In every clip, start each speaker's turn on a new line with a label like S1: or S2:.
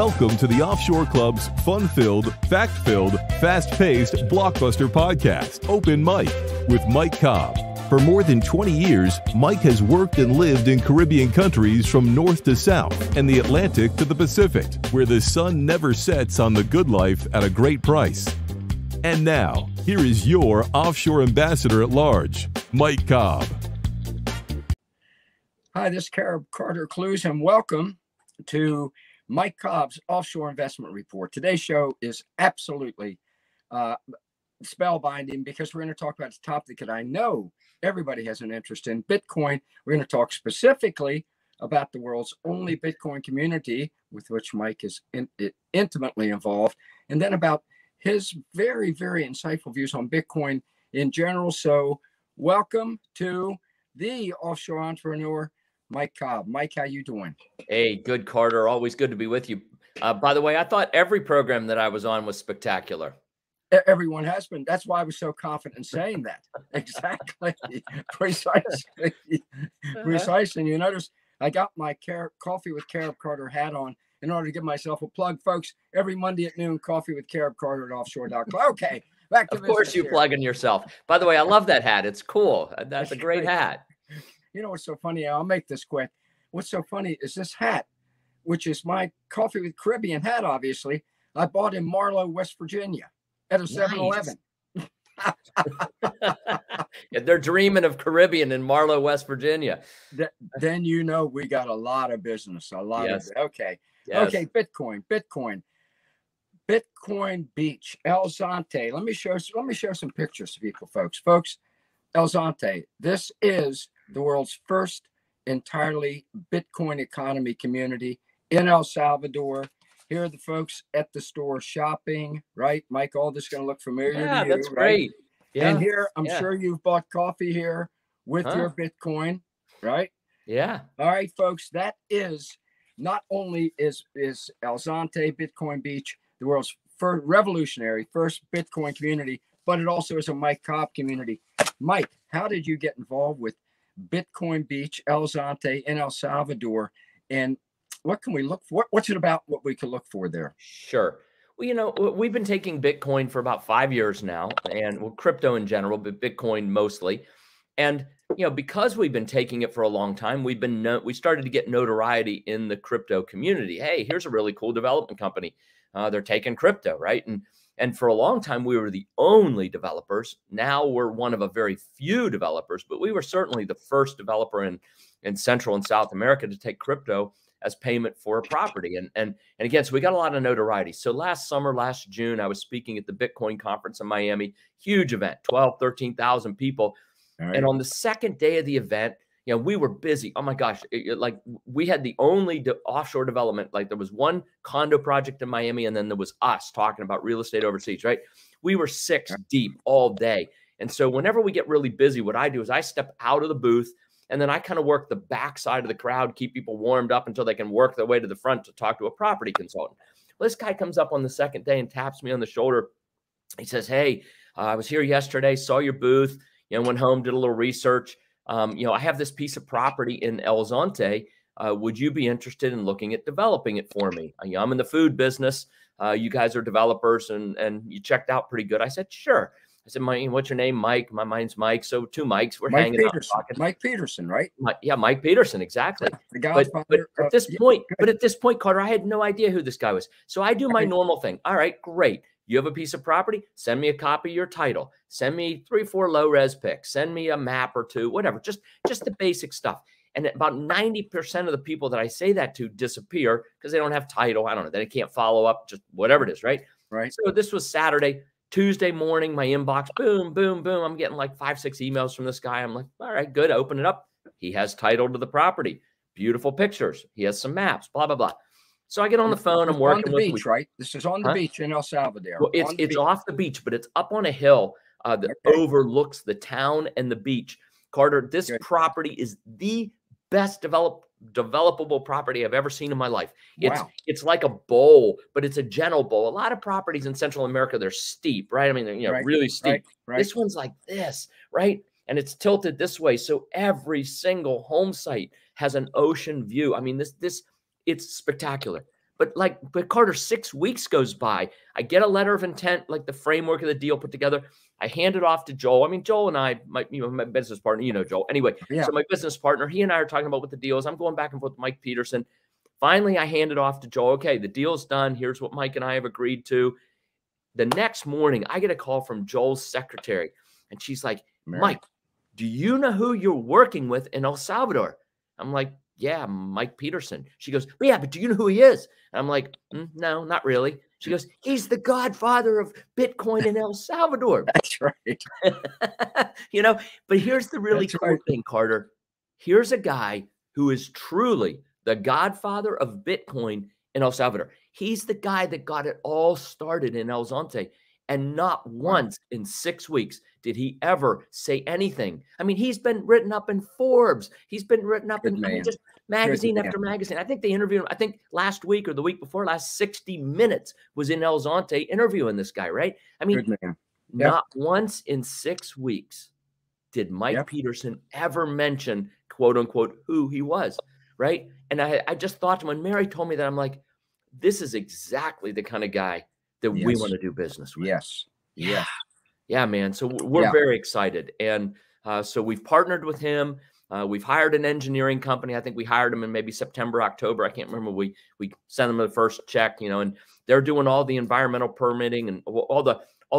S1: Welcome to the Offshore Club's fun-filled, fact-filled, fast-paced blockbuster podcast, Open Mike, with Mike Cobb. For more than 20 years, Mike has worked and lived in Caribbean countries from north to south and the Atlantic to the Pacific, where the sun never sets on the good life at a great price. And now, here is your offshore ambassador at large, Mike Cobb.
S2: Hi, this is Carter Clues, and welcome to Mike Cobb's Offshore Investment Report. Today's show is absolutely spellbinding because we're going to talk about a topic that I know everybody has an interest in, Bitcoin. We're going to talk specifically about the world's only Bitcoin community, with which Mike is intimately involved, and then about his very, very insightful views on Bitcoin in general. So welcome to the offshore entrepreneur, Mike Cobb. Mike, how you doing?
S3: Hey, good, Carter. Always good to be with you. By the way, I thought every program that I was on was spectacular.
S2: Everyone has been. That's why I was so confident in saying that. Exactly. Precisely. Precisely. You notice I got my Coffee with Carib Carter hat on in order to give myself a plug. Folks, every Monday at noon, Coffee with Carib Carter at offshore.club. Okay. Back to
S3: Of course you plugging yourself. By the way, I love that hat. It's cool. That's a great hat.
S2: You know what's so funny? I'll make this quick. What's so funny is this hat, which is my Coffee with Caribbean hat, obviously, I bought in Marlow, West Virginia at a 7-Eleven.
S3: Yeah, they're dreaming of Caribbean in Marlow, West Virginia.
S2: Then you know we got a lot of business. A lot of okay.
S3: Yes.
S2: Okay, Bitcoin Beach, El Zonte. Let me show some pictures to people, folks. El Zonte. This is the world's first entirely Bitcoin economy community in El Salvador. Here are the folks at the store shopping, right? Mike, all this is going to look familiar to you.
S3: Yeah, that's
S2: right?
S3: great. Yeah.
S2: And here, I'm sure you've bought coffee here with your Bitcoin, right?
S3: Yeah.
S2: All right, folks, that is not only is El Zonte Bitcoin Beach the world's first revolutionary first Bitcoin community, but it also is a Mike Cobb community. Mike, how did you get involved with Bitcoin Beach, El Zonte in El Salvador? And what can we look for? What's it about what we can look for there?
S3: Sure. Well, you know, we've been taking Bitcoin for about 5 years now, and crypto in general, but Bitcoin mostly. And, you know, because we've been taking it for a long time, we started to get notoriety in the crypto community. Hey, here's a really cool development company. They're taking crypto, right? And for a long time, we were the only developers. Now we're one of a very few developers, but we were certainly the first developer in Central and South America to take crypto as payment for a property. And again, so we got a lot of notoriety. So last June, I was speaking at the Bitcoin conference in Miami, huge event, 13,000 people. Right. And on the second day of the event, you know, we were busy. Oh my gosh. Like we had the only offshore development. Like there was one condo project in Miami, and then there was us talking about real estate overseas, right? We were 6 deep all day. And so whenever we get really busy, what I do is I step out of the booth, and then I kind of work the backside of the crowd, keep people warmed up until they can work their way to the front to talk to a property consultant. Well, this guy comes up on the second day and taps me on the shoulder. He says, hey, I was here yesterday, saw your booth, you know, went home, did a little research. You know, I have this piece of property in El Zonte. Would you be interested in looking at developing it for me? I'm in the food business. You guys are developers, and you checked out pretty good. I said, sure. I said, what's your name? Mike. My name's Mike. So 2 Mikes. We're hanging out talking.
S2: Mike Peterson, right?
S3: Yeah, Mike Peterson, exactly.
S2: But
S3: at this point, Carter, I had no idea who this guy was. So I do my normal thing. All right, great. You have a piece of property? Send me a copy of your title. Send me 3-4 low-res pics. Send me a map or 2, whatever. Just the basic stuff. And about 90% of the people that I say that to disappear because they don't have title. I don't know. They can't follow up, just whatever it is, right?
S2: Right.
S3: So this was Saturday. Tuesday morning, my inbox, boom, boom, boom. I'm getting like 5-6 emails from this guy. I'm like, all right, good. Open it up. He has title to the property. Beautiful pictures. He has some maps, blah, blah, blah. So I get on the phone. I'm working
S2: on the beach, right? This is on the beach in El Salvador.
S3: Well, it's off the beach, but it's up on a hill that overlooks the town and the beach. Carter, this property is the best developable property I've ever seen in my life. It's like a bowl, but it's a gentle bowl. A lot of properties in Central America, they're steep, right? I mean, they're really steep. Right. This one's like this, right? And it's tilted this way. So every single home site has an ocean view. I mean, it's spectacular. But Carter, 6 weeks goes by. I get a letter of intent, like the framework of the deal put together. I hand it off to Joel. I mean, Joel and I, my business partner, Joel. Anyway, so my business partner, he and I are talking about what the deal is. I'm going back and forth with Mike Peterson. Finally, I hand it off to Joel. Okay, the deal's done. Here's what Mike and I have agreed to. The next morning, I get a call from Joel's secretary, and she's like, Mike, do you know who you're working with in El Salvador? I'm like, yeah, Mike Peterson. She goes, yeah, but do you know who he is? And I'm like, no, not really. She goes, he's the godfather of Bitcoin in El Salvador.
S2: That's right.
S3: But here's the really cool thing, Carter. Here's a guy who is truly the godfather of Bitcoin in El Salvador. He's the guy that got it all started in El Zonte. And not once in 6 weeks did he ever say anything. I mean, he's been written up in Forbes. He's been written up in just magazine after magazine. I think they interviewed him. I think last week or the week before last, 60 Minutes was in El Zonte interviewing this guy, right? I mean, not once in 6 weeks did Mike Peterson ever mention, quote unquote, who he was, right? And I just thought to him, when Mary told me that, I'm like, this is exactly the kind of guy that we want to do business with. Yeah, man. So we're very excited. And so we've partnered with him. We've hired an engineering company. I think we hired them in maybe September, October. I can't remember. We sent them the first check, and they're doing all the environmental permitting and all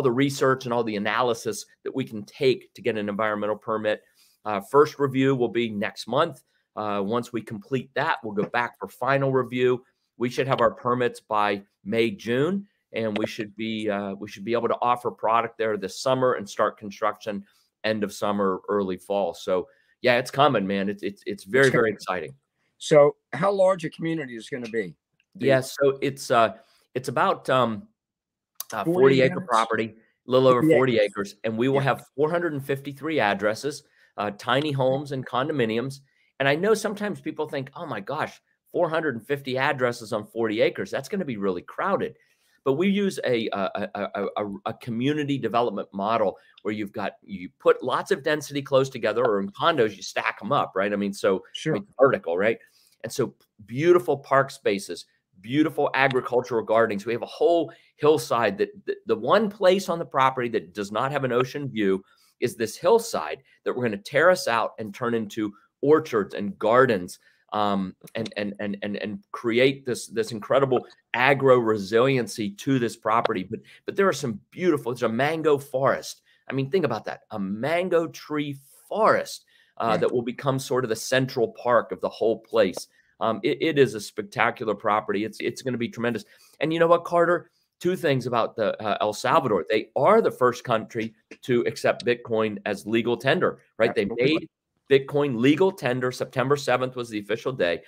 S3: the research and all the analysis that we can take to get an environmental permit. First review will be next month. Once we complete that, we'll go back for final review. We should have our permits by May, June. And we should be able to offer product there this summer and start construction end of summer, early fall. So yeah, it's coming, man. It's very, very exciting.
S2: So how large a community is going to be?
S3: Yeah, so it's about 40 acre property, a little over 40 acres, and we will have 453 addresses, tiny homes and condominiums. And I know sometimes people think, oh my gosh, 450 addresses on 40 acres, that's going to be really crowded. But we use a community development model where you put lots of density close together, or in condos, you stack them up, right? I mean, so vertical, right? And so beautiful park spaces, beautiful agricultural gardens. We have a whole hillside that the one place on the property that does not have an ocean view is this hillside that we're going to terrace out and turn into orchards and gardens. And create this incredible agro resiliency to this property. But there are some beautiful, there's a mango forest. I mean, think about that, a mango tree forest that will become sort of the central park of the whole place. It is a spectacular property. It's going to be tremendous. And you know what, Carter? Two things about the El Salvador. They are the first country to accept Bitcoin as legal tender, right? They made Bitcoin legal tender. September 7th was the official day.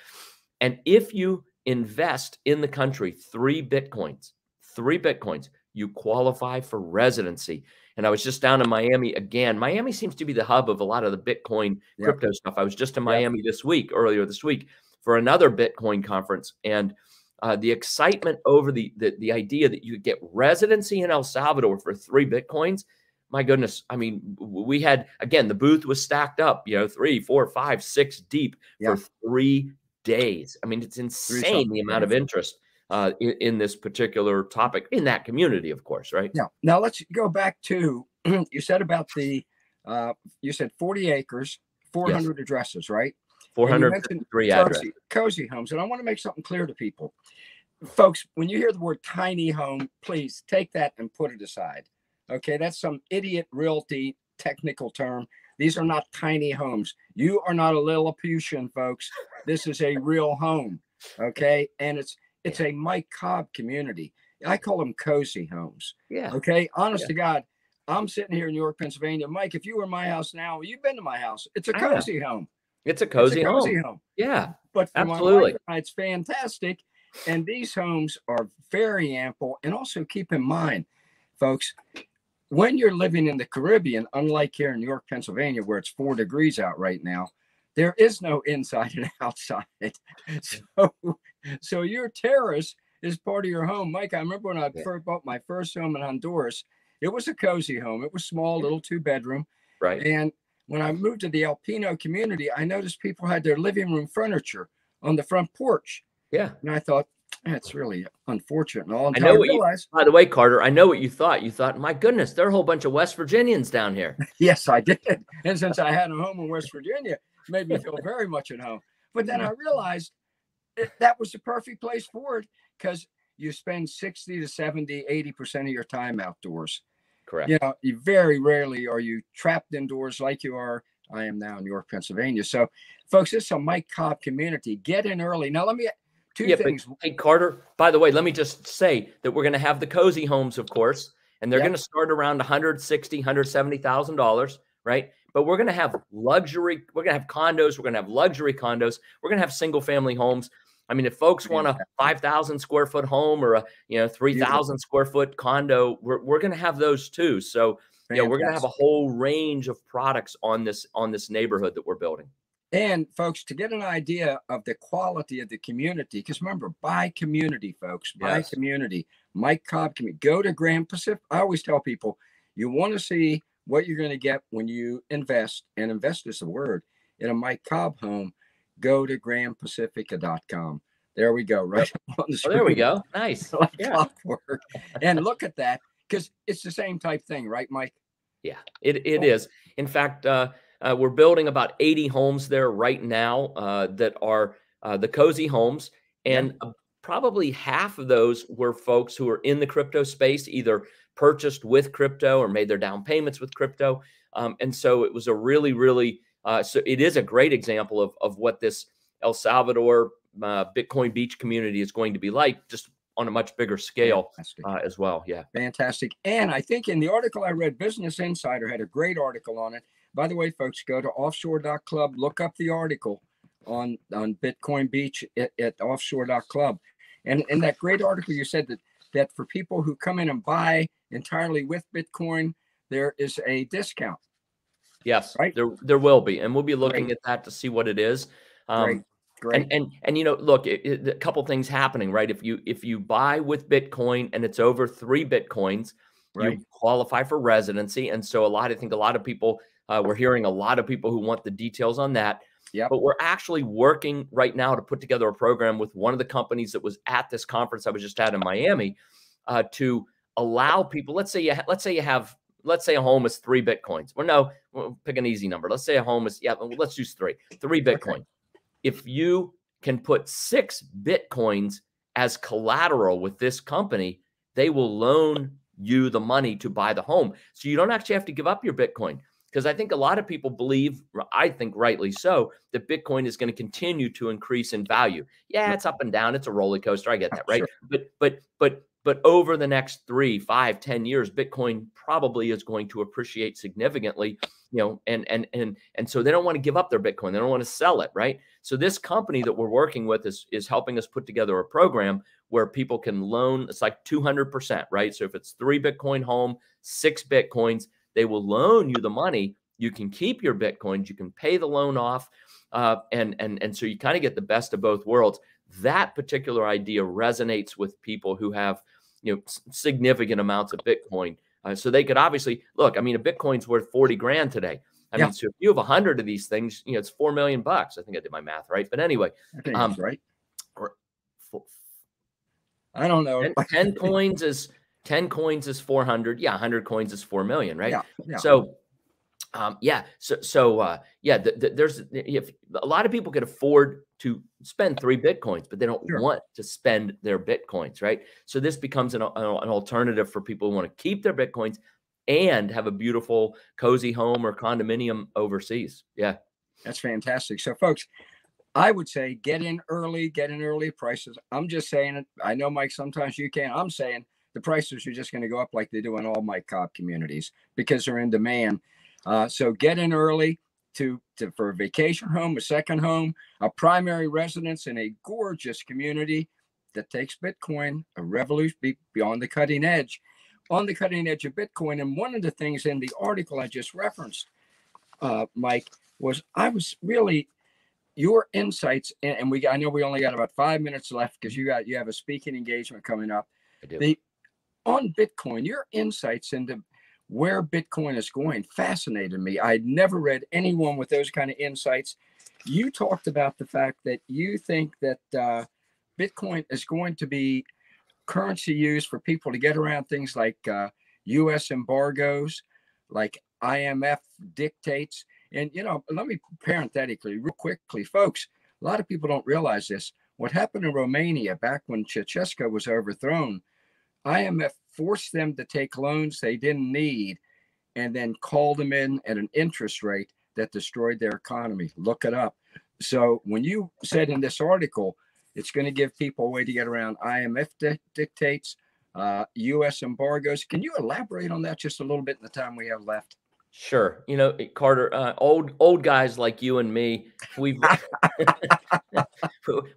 S3: And if you invest in the country 3 Bitcoins, you qualify for residency. And I was just down in Miami again. Miami seems to be the hub of a lot of the Bitcoin crypto stuff. I was just in Miami earlier this week for another Bitcoin conference. And the excitement over the idea that you get residency in El Salvador for 3 Bitcoins, my goodness. I mean, we had, again, the booth was stacked up, 3, 4, 5, 6 deep for 3 days. I mean, it's insane the amount of interest in this particular topic in that community, of course, right?
S2: Yeah. Now let's go back to, you said about you said 40 acres, 400 addresses, right?
S3: 453 addresses.
S2: Cozy homes. And I want to make something clear to people. Folks, when you hear the word tiny home, please take that and put it aside. Okay, that's some idiot realty technical term. These are not tiny homes. You are not a Lilliputian, folks. This is a real home. Okay, and it's a Mike Cobb community. I call them cozy homes.
S3: Yeah.
S2: Okay, honest to God, I'm sitting here in York, Pennsylvania. Mike, if you were in my house now, you've been to my house. It's a cozy home.
S3: It's a cozy home. Yeah,
S2: but for
S3: absolutely,
S2: my wife, it's fantastic. And these homes are very ample. And also keep in mind, folks, when you're living in the Caribbean, unlike here in York, Pennsylvania, where it's 4 degrees out right now, there is no inside and outside. So your terrace is part of your home. Mike, I remember when I first bought my first home in Honduras, it was a cozy home. It was small, little 2-bedroom.
S3: Right.
S2: And when I moved to the Alpino community, I noticed people had their living room furniture on the front porch.
S3: Yeah.
S2: And I thought, That's really unfortunate and all
S3: I
S2: until I
S3: know what you,
S2: realized.
S3: by the way, Carter, I know what you thought. You thought, my goodness, there are a whole bunch of West Virginians down here.
S2: Yes, I did. And since I had a home in West Virginia, it made me feel very much at home. But then I realized that was the perfect place for it, because you spend 60 to 70, 80% of your time outdoors.
S3: Correct.
S2: You know, you very rarely are you trapped indoors like you are. I am now in York, Pennsylvania. So, folks, this is a Mike Cobb community. Get in early. Now, let me two things.
S3: But, hey, Carter, by the way, let me just say that we're going to have the cozy homes, of course, and they're going to start around $160,000, $170,000, right? But we're going to have luxury. We're going to have condos. We're going to have luxury condos. We're going to have single family homes. I mean, if folks want a 5,000 square foot home or a 3,000 square foot condo, we're going to have those too. So we're going to have a whole range of products on this neighborhood that we're building.
S2: And folks, to get an idea of the quality of the community, because remember, by community, folks, by community, Mike Cobb can go to Grand Pacific. I always tell people, you want to see what you're going to get when you invest, and invest is the word, in a Mike Cobb home. Go to grandpacifica.com. There we go. Right on the screen.
S3: There we go. Nice.
S2: Like clockwork. And look at that, because it's the same type thing, right, Mike?
S3: Yeah, it is. In fact, we're building about 80 homes there right now that are the cozy homes. And probably half of those were folks who are in the crypto space, either purchased with crypto or made their down payments with crypto. And so it was a really, really, so it is a great example of what this El Salvador Bitcoin Beach community is going to be like, just on a much bigger scale as well. Yeah.
S2: Fantastic. And I think in the article I read, Business Insider had a great article on it. By the way, folks, go to offshore.club, look up the article on Bitcoin Beach at offshore.club. And in that great article, you said that for people who come in and buy entirely with Bitcoin, there is a discount.
S3: Yes, right? There will be. And we'll be looking at that to see what it is. Great. And look, a couple things happening, right? If you buy with Bitcoin and it's over 3 Bitcoins, you qualify for residency. And so I think a lot of people, we're hearing a lot of people who want the details on that. Yeah. But we're actually working right now to put together a program with one of the companies that was at this conference I was just at in Miami, to allow people. Let's say a home is 3 Bitcoins. Well, no, we'll pick an easy number. Let's say a home is let's use 3 Bitcoin. Okay. If you can put 6 Bitcoins as collateral with this company, they will loan you the money to buy the home. So you don't actually have to give up your Bitcoin. Because I think a lot of people believe, I think rightly so, that Bitcoin is going to continue to increase in value. Yeah, it's up and down. It's a roller coaster. I get that, right? Sure. But over the next 3, 5, 10 years, Bitcoin probably is going to appreciate significantly, and so they don't want to give up their Bitcoin. They don't want to sell it, right? So this company that we're working with is helping us put together a program where people can loan. It's like 200%, right? So if it's 3 Bitcoin home, 6 Bitcoins, they will loan you the money. You can keep your Bitcoins. You can pay the loan off, and so you kind of get the best of both worlds. That particular idea resonates with people who have significant amounts of Bitcoin. So they could obviously look. I mean, a Bitcoin's worth 40 grand today. I mean, so if you have 100 of these things, it's $4 million. I think I did my math right. But anyway,
S2: right. I don't know.
S3: 10 coins is 400. Yeah, 100 coins is 4 million, right?
S2: Yeah.
S3: So, there's if a lot of people could afford to spend 3 Bitcoins, but they don't want to spend their Bitcoins, right? So this becomes an alternative for people who want to keep their Bitcoins and have a beautiful, cozy home or condominium overseas. Yeah,
S2: that's fantastic. So, folks, I would say get in early prices. I'm just saying it. I know, Mike, sometimes you can't. I'm saying the prices are just going to go up like they do in all Mike Cobb communities because they're in demand. So get in early for a vacation home, a second home, a primary residence in a gorgeous community that takes Bitcoin, a revolution beyond the cutting edge, on the cutting edge of Bitcoin. And one of the things in the article I just referenced, Mike, was your insights, and I know we only got about 5 minutes left because you have a speaking engagement coming up.
S3: I do.
S2: On Bitcoin, your insights into where Bitcoin is going fascinated me. I'd never read anyone with those kind of insights. You talked about the fact that you think that Bitcoin is going to be currency used for people to get around things like U.S. embargoes, like IMF dictates. And, you know, let me parenthetically, real quickly, folks, a lot of people don't realize this. What happened in Romania back when Ceausescu was overthrown, IMF forced them to take loans they didn't need and then called them in at an interest rate that destroyed their economy. Look it up. So when you said in this article, it's going to give people a way to get around IMF dictates, U.S. embargoes. Can you elaborate on that just a little bit in the time we have left?
S3: Sure. You know, Carter, old guys like you and me, we've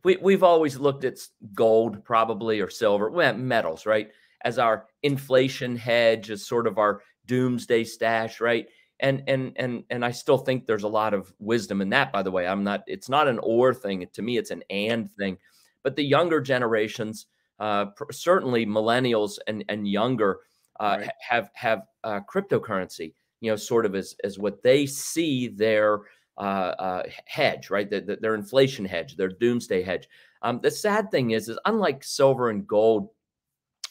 S3: we've always looked at gold, probably, or silver, well, metals, right, as our inflation hedge, as sort of our doomsday stash, right? And I still think there's a lot of wisdom in that. By the way, it's not an or thing. To me, it's an and thing. But the younger generations, certainly millennials and younger,
S2: Right.
S3: have cryptocurrency, you know, sort of as what they see their hedge, right? Their inflation hedge, their doomsday hedge. The sad thing is unlike silver and gold,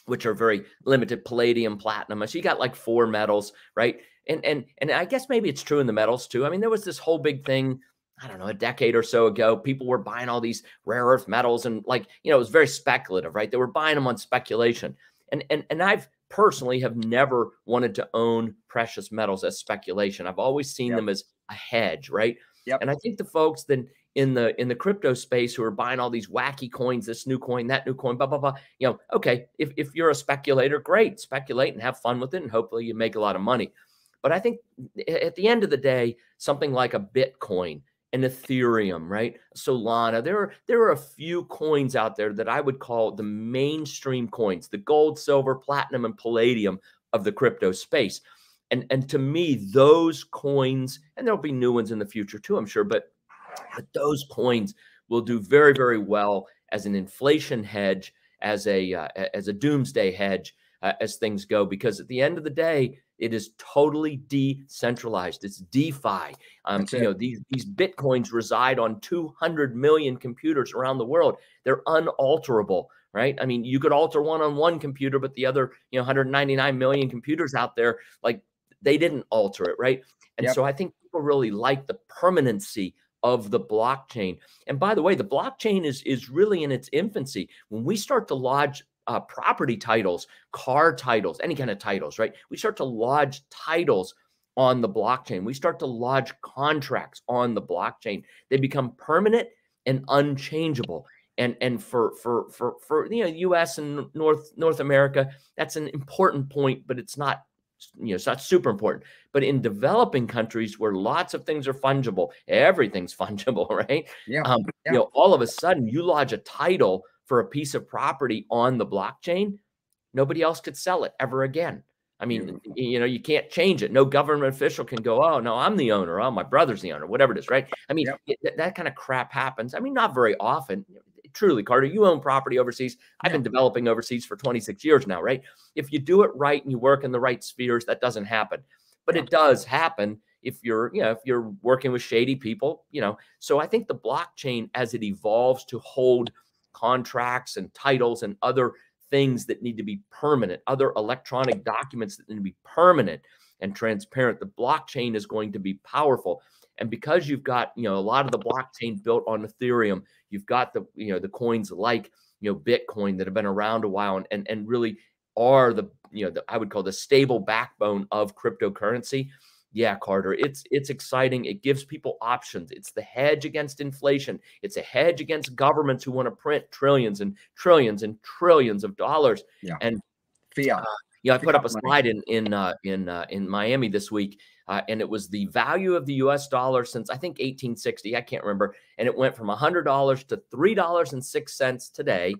S3: which are very limited, palladium, platinum, so you got like 4 metals, right? And I guess maybe it's true in the metals too. I mean, there was this whole big thing, I don't know, a decade or so ago. People were buying all these rare earth metals, and, like, you know, it was very speculative, right? They were buying them on speculation. And I've personally have never wanted to own precious metals as speculation. I've always seen them as a hedge, right?
S2: Yep.
S3: And I think the folks then in the crypto space who are buying all these wacky coins, this new coin, that new coin, blah, blah, blah, you know, okay, if you're a speculator, great, speculate and have fun with it, and hopefully you make a lot of money. But I think at the end of the day, something like a Bitcoin, an Ethereum, right? Solana, there are a few coins out there that I would call the mainstream coins, the gold, silver, platinum, and palladium of the crypto space. And to me, those coins, and there'll be new ones in the future too, I'm sure, but those coins will do very, very well as an inflation hedge, as a doomsday hedge, as things go, because at the end of the day, it is totally decentralized. It's DeFi. You know, these Bitcoins reside on 200 million computers around the world. They're unalterable, right? I mean, you could alter one on one computer, but the other, you know, 199 million computers out there, like, they didn't alter it, right? And so I think people really like the permanency of the blockchain. And by the way, the blockchain is really in its infancy. When we start to lodge property titles, car titles, any kind of titles, right? We start to lodge titles on the blockchain. We start to lodge contracts on the blockchain. They become permanent and unchangeable. And for you know, U.S. and North America, that's an important point, but it's not, you know, it's not super important. But in developing countries where lots of things are fungible, everything's fungible, right? You know, all of a sudden you lodge a title for a piece of property on the blockchain, nobody else could sell it ever again. I mean, you know, you can't change it. No government official can go, oh, no, I'm the owner. Oh, my brother's the owner, whatever it is, right? I mean, that kind of crap happens. I mean, not very often. Truly, Carter, you own property overseas. I've been developing overseas for 26 years now, right? If you do it right and you work in the right spheres, that doesn't happen. But it does happen if you're, you know, if you're working with shady people, you know. So I think the blockchain, as it evolves to hold contracts and titles and other things that need to be permanent, other electronic documents that need to be permanent and transparent, the blockchain is going to be powerful. And because you've got, you know, a lot of the blockchain built on Ethereum, you've got the, you know, the coins like, you know, Bitcoin that have been around a while and really are the, you know, I would call the stable backbone of cryptocurrency. Yeah, Carter, it's exciting. It gives people options. It's the hedge against inflation. It's a hedge against governments who want to print trillions and trillions and trillions of dollars. And
S2: fiat.
S3: Yeah, I put up a slide in Miami this week, and it was the value of the U.S. dollar since, I think, 1860. I can't remember, and it went from $100 to $3.06 today.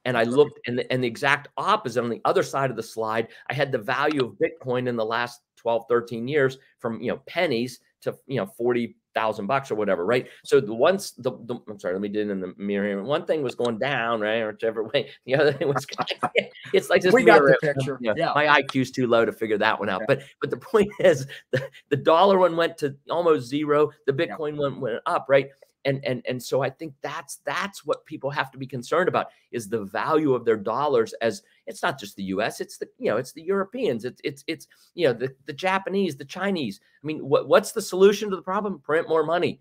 S3: And I looked, and the exact opposite on the other side of the slide, I had the value of Bitcoin in the last 12, 13 years from, you know, pennies to, you know, $40,000 or whatever, right? So I'm sorry, let me do it in the mirror here. One thing was going down, right, or whichever way. The other thing was, it's like this.
S2: We got the picture.
S3: You know, my IQ's too low to figure that one out. But the point is, the dollar one went to almost zero. The Bitcoin one went up, right? And so I think that's what people have to be concerned about, is the value of their dollars. As it's not just the US, it's the, it's the Europeans, it's the Japanese, the Chinese. I mean, what's the solution to the problem? Print more money.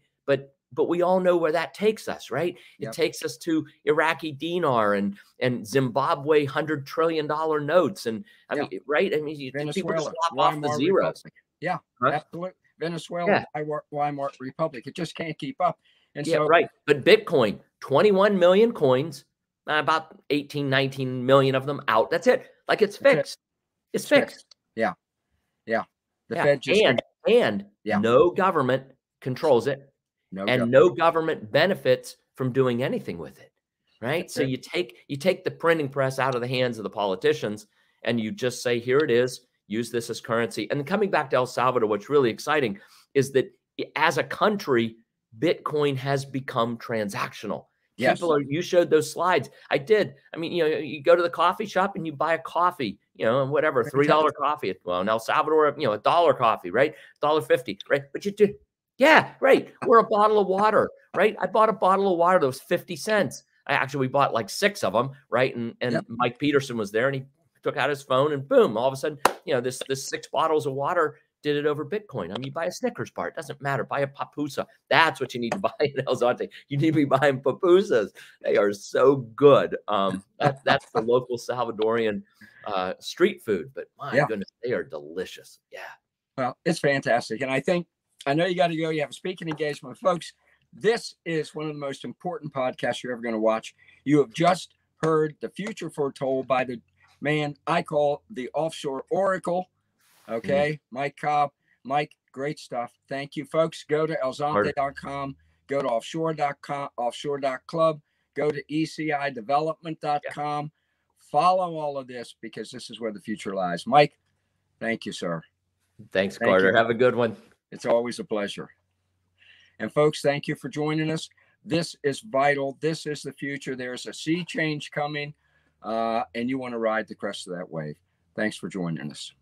S3: But we all know where that takes us, right?
S2: Yep.
S3: It takes us to Iraqi dinar and Zimbabwe $100 trillion notes. And I mean, right? I mean, people just lop off the zeros.
S2: Republic. Yeah,
S3: huh?
S2: Absolutely. Venezuela, Weimar Republic. It just can't keep up. And so,
S3: right. But Bitcoin, 21 million coins, about 18, 19 million of them out. That's it. Like, it's fixed. It's fixed.
S2: Yeah. Yeah. The Fed just
S3: no government controls it. No government benefits from doing anything with it, right?
S2: That's
S3: so
S2: it.
S3: you take the printing press out of the hands of the politicians, and you just say, here it is, use this as currency. And coming back to El Salvador, what's really exciting is that as a country, Bitcoin has become transactional.
S2: Yes.
S3: You showed those slides. I did. I mean, you go to the coffee shop and you buy a coffee, and whatever, $3 coffee. Well, in El Salvador, $1 coffee, right? $1.50, right? But you do. Yeah, right. Or a bottle of water, right? I bought a bottle of water that was 50 cents. We bought like 6 of them, right? And Mike Peterson was there, and he took out his phone, and boom, all of a sudden, this 6 bottles of water did it over Bitcoin. I mean, you buy a Snickers bar, it doesn't matter. Buy a papusa. That's what you need to buy in El Zonte. You need to be buying papusas. They are so good. That's the local Salvadorian street food, but my goodness, they are delicious. Yeah.
S2: Well, it's fantastic. And I know you got to go. You have a speaking engagement. Folks, this is one of the most important podcasts you're ever going to watch. You have just heard the future foretold by the man I call the offshore oracle. Okay. Mike Cobb. Mike, great stuff. Thank you, folks. Go to elzonte.com. Go to offshore.com, offshore.club. Go to ECI Development.com. Follow all of this, because this is where the future lies. Mike, thank you, sir.
S3: Thanks, Carter. Have a good one.
S2: It's always a pleasure. And folks, thank you for joining us. This is vital. This is the future. There's a sea change coming, and you want to ride the crest of that wave. Thanks for joining us.